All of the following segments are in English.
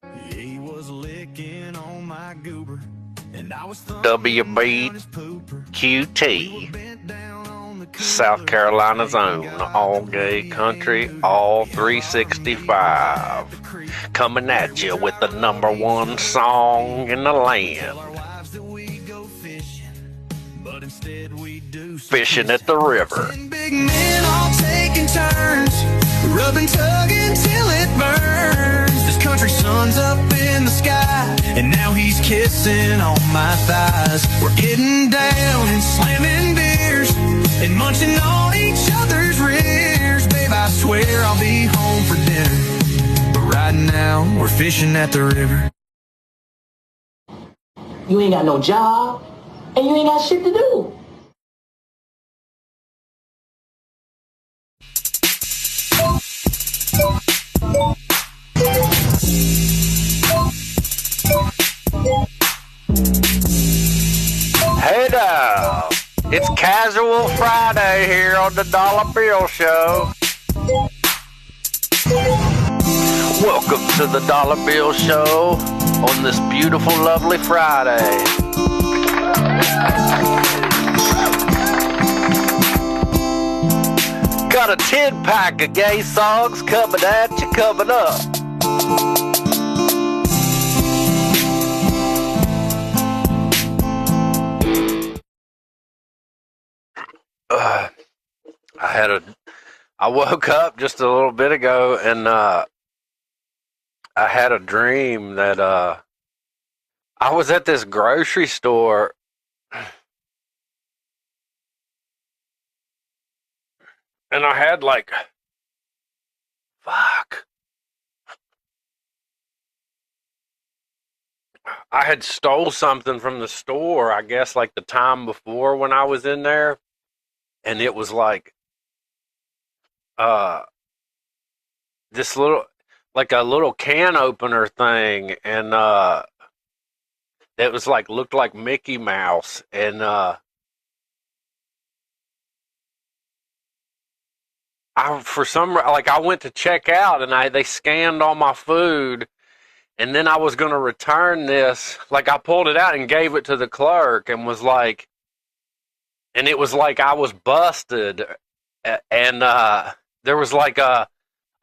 He was licking on my goober, and I was WBQT, South Carolina's own, all gay country, all 365, coming at you with the #1 song in the land. Fishing at the river. 10 big men all taking turns, rubbing, tugging till it burns. This country sun's up in the sky, and now he's kissing on my thighs. We're getting down and slamming beers and munching on each other's rears. Babe, I swear I'll be home for dinner, but right now we're fishing at the river. You ain't got no job, and you ain't got shit to do. Hey now, it's Casual Friday here on the Dollar Bill Show. Welcome to the Dollar Bill Show on this beautiful, lovely Friday. Got a 10-pack of gay songs coming at you coming up. I woke up just a little bit ago and I had a dream that I was at this grocery store and I had I had stole something from the store, I guess like the time before when I was in there, and it was like this little, like a little can opener thing, and it was like looked like Mickey Mouse, and I went to check out, and they scanned all my food, and then I was gonna return this. Like I pulled it out and gave it to the clerk, and was like, and it was like I was busted, and there was like a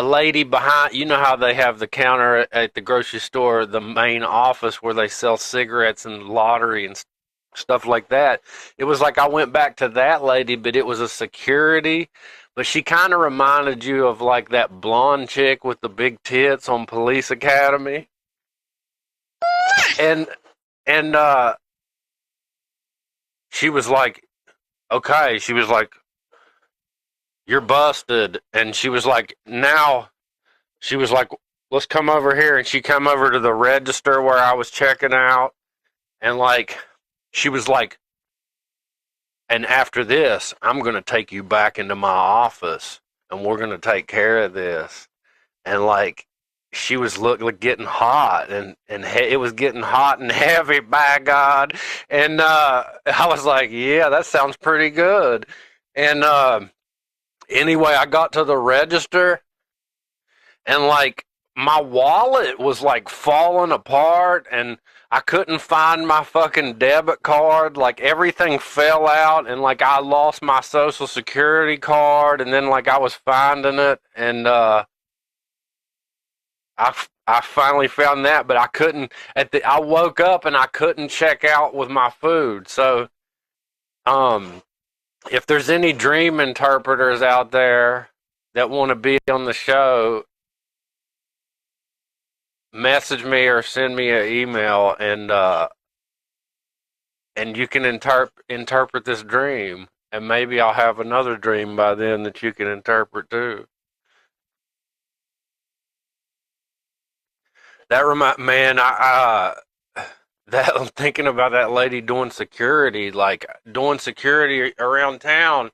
lady behind. You know how they have the counter at the grocery store, the main office where they sell cigarettes and lottery and stuff like that. It was like I went back to that lady, but it was a security. But she kind of reminded you of like that blonde chick with the big tits on Police Academy. And she was like, okay, she was like, you're busted. And she was like, now, she was like, let's come over here. And she come over to the register where I was checking out. And like, she was like, and after this, I'm going to take you back into my office and we're going to take care of this. And like, she was getting hot, and it was getting hot and heavy, by God. And I was like, yeah, that sounds pretty good. And anyway, I got to the register, and like my wallet was like falling apart, and I couldn't find my fucking debit card. Like everything fell out, and like I lost my social security card, and then like I was finding it, and I finally found that, but I couldn't I woke up and I couldn't check out with my food. So if there's any dream interpreters out there that want to be on the show, message me or send me an email, and you can interpret this dream, and maybe I'll have another dream by then that you can interpret too. Man, I'm thinking about that lady doing security around town.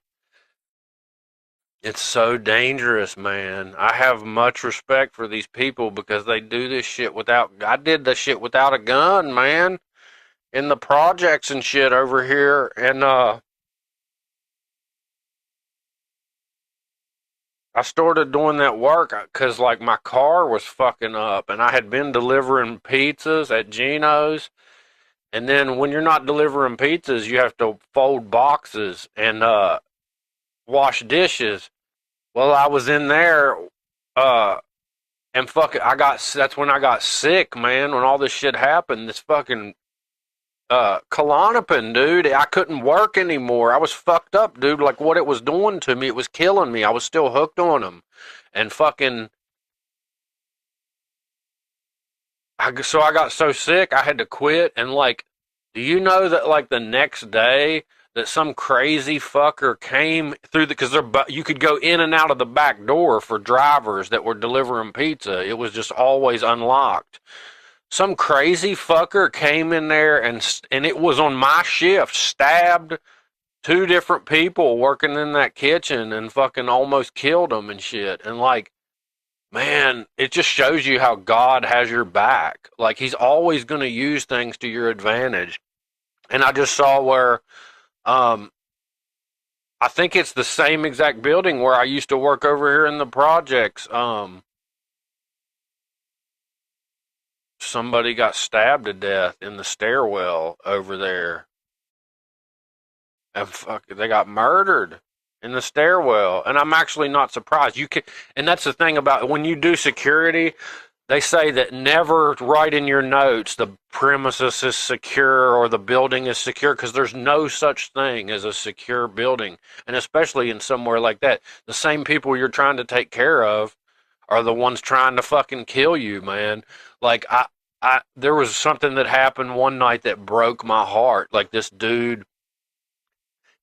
It's so dangerous, man. I have much respect for these people because they do this shit I did this shit without a gun, man, in the projects and shit over here. And I started doing that work because like my car was fucking up, and I had been delivering pizzas at Gino's. And then when you're not delivering pizzas, you have to fold boxes and wash dishes. Well, I was in there, uh, and fuck it, that's when I got sick, man. When all this shit happened, this fucking Klonopin, dude, I couldn't work anymore. I was fucked up, dude. Like what it was doing to me, it was killing me. I was still hooked on them, and fucking. So I got so sick, I had to quit. And like, do you know that like the next day that some crazy fucker came through because you could go in and out of the back door for drivers that were delivering pizza. It was just always unlocked. Some crazy fucker came in there and it was on my shift, stabbed two different people working in that kitchen and fucking almost killed them and shit. And like, man, it just shows you how God has your back. Like he's always going to use things to your advantage. And I just saw where um I think it's the same exact building where I used to work over here in the projects. Somebody got stabbed to death in the stairwell over there. And fuck, they got murdered in the stairwell. And I'm actually not surprised. And that's the thing about when you do security, they say that never write in your notes the premises is secure or the building is secure because there's no such thing as a secure building. And especially in somewhere like that, the same people you're trying to take care of are the ones trying to fucking kill you, man. Like there was something that happened one night that broke my heart. Like this dude,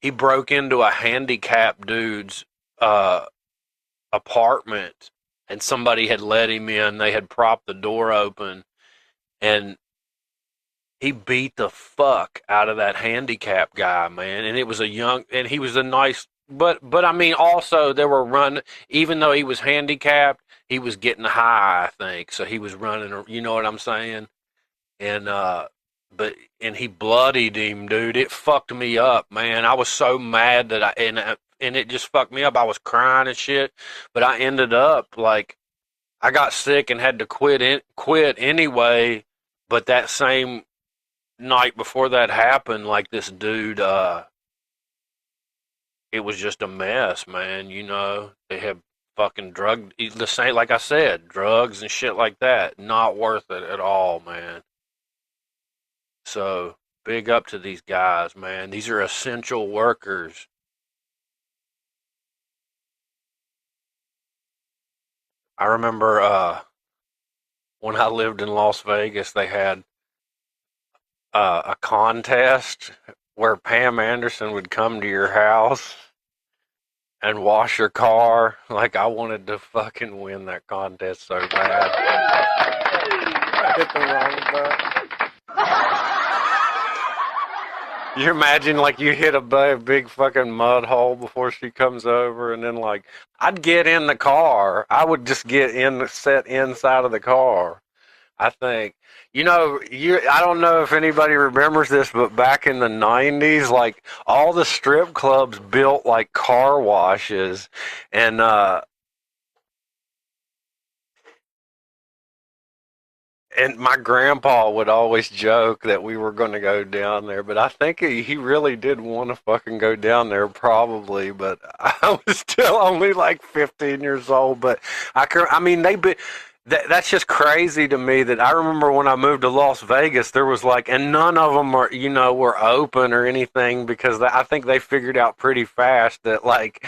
he broke into a handicapped dude's apartment, and somebody had let him in. They had propped the door open, and he beat the fuck out of that handicapped guy, man. And it was and he was a nice, but I mean, also they were running. Even though he was handicapped, he was getting high, I think. So he was running. You know what I'm saying? And and he bloodied him, dude. It fucked me up, man. I was so mad that and it just fucked me up. I was crying and shit, but I ended up like I got sick and had to quit anyway. But that same night before that happened, like this dude, it was just a mess, man. You know, they had fucking the same, like I said, drugs and shit like that. Not worth it at all, man. So big up to these guys, man. These are essential workers. I remember when I lived in Las Vegas, they had a contest where Pam Anderson would come to your house and wash your car. Like I wanted to fucking win that contest so bad. I hit the wrong button. You imagine like you hit a big fucking mud hole before she comes over, and then like I'd get in the car. I would just set inside of the car. I think I don't know if anybody remembers this, but back in the 90s, like all the strip clubs built like car washes, and my grandpa would always joke that we were going to go down there, but I think he really did want to fucking go down there probably, but I was still only like 15 years old, but I mean, that's just crazy to me that I remember when I moved to Las Vegas, there was like, and none of them were open or anything because I think they figured out pretty fast that like,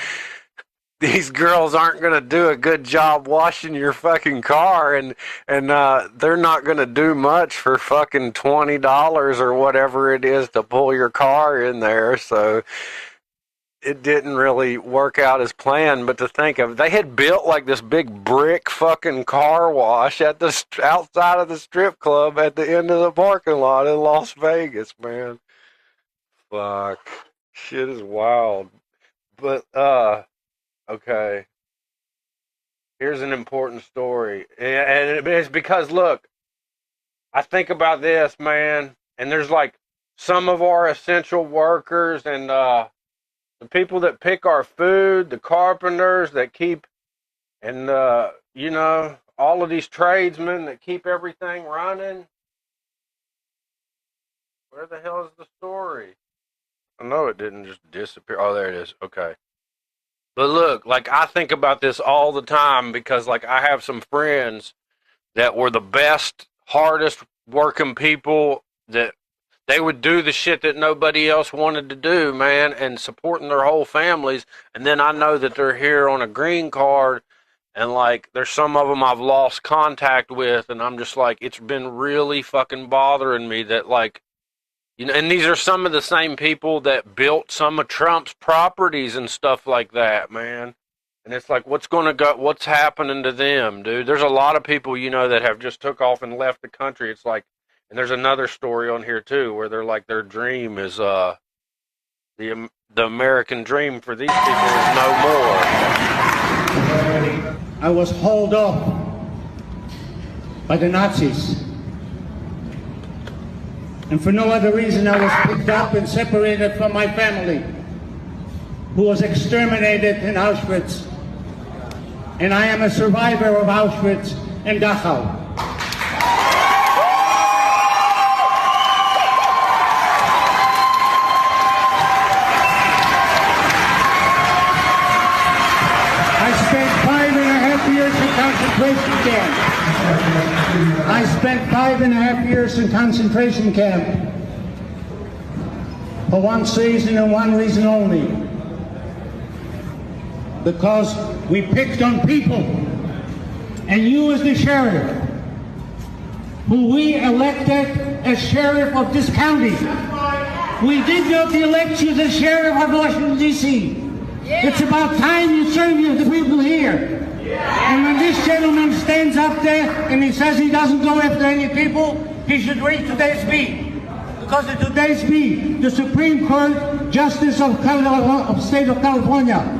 these girls aren't going to do a good job washing your fucking car, and they're not going to do much for fucking $20 or whatever it is to pull your car in there. So it didn't really work out as planned. But to think of, they had built like this big brick fucking car wash at the outside of the strip club at the end of the parking lot in Las Vegas, man. Fuck, shit is wild. But okay. Here's an important story. And it's because, look, I think about this, man, and there's like some of our essential workers and the people that pick our food, the carpenters that keep And, you know, all of these tradesmen that keep everything running. Where the hell is the story? I know it didn't just disappear. Oh, there it is. Okay. But look, like, I think about this all the time because, like, I have some friends that were the best, hardest working people that they would do the shit that nobody else wanted to do, man, and supporting their whole families. And then I know that they're here on a green card, and, like, there's some of them I've lost contact with, and I'm just like, it's been really fucking bothering me that, like, you know, and these are some of the same people that built some of Trump's properties and stuff like that, man. And it's like, what's happening to them, dude? There's a lot of people, you know, that have just took off and left the country. It's like, and there's another story on here too, where they're like, their dream is, the American dream for these people is no more. I was hauled off by the Nazis. And for no other reason, I was picked up and separated from my family, who was exterminated in Auschwitz. And I am a survivor of Auschwitz and Dachau. I spent 5.5 years in concentration camp. I spent 5.5 years in concentration camp for one reason and one reason only. Because we picked on people. And you as the sheriff, who we elected as sheriff of this county. We did not elect you as sheriff of Washington, D.C. It's about time you serve the people here. And when this gentleman stands up there and he says he doesn't go after any people, he should read today's beat. Because in today's beat, the Supreme Court Justice of State of California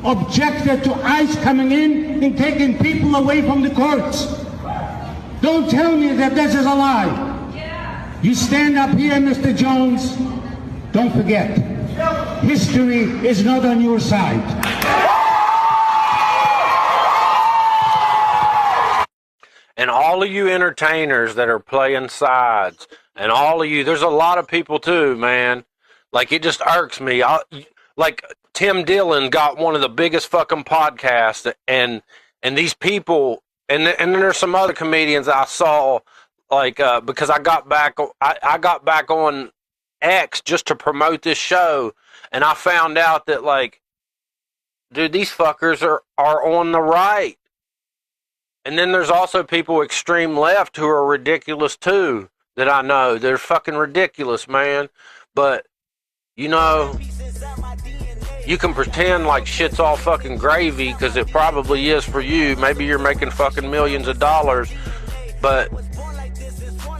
objected to ICE coming in and taking people away from the courts. Don't tell me that this is a lie. You stand up here, Mr. Jones, don't forget, history is not on your side. And all of you entertainers that are playing sides, and all of you, there's a lot of people too, man. Like, it just irks me. Like, Tim Dillon got one of the biggest fucking podcasts, and these people, and then there's some other comedians I saw, like, because I got back on X just to promote this show, and I found out that, like, dude, these fuckers are on the right. And then there's also people extreme left who are ridiculous too, that I know. They're fucking ridiculous, man. But, you know, you can pretend like shit's all fucking gravy, because it probably is for you. Maybe you're making fucking millions of dollars, but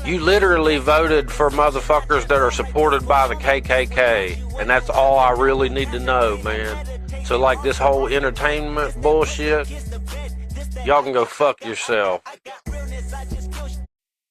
you literally voted for motherfuckers that are supported by the KKK. And that's all I really need to know, man. So, like, this whole entertainment bullshit, y'all can go fuck yourself.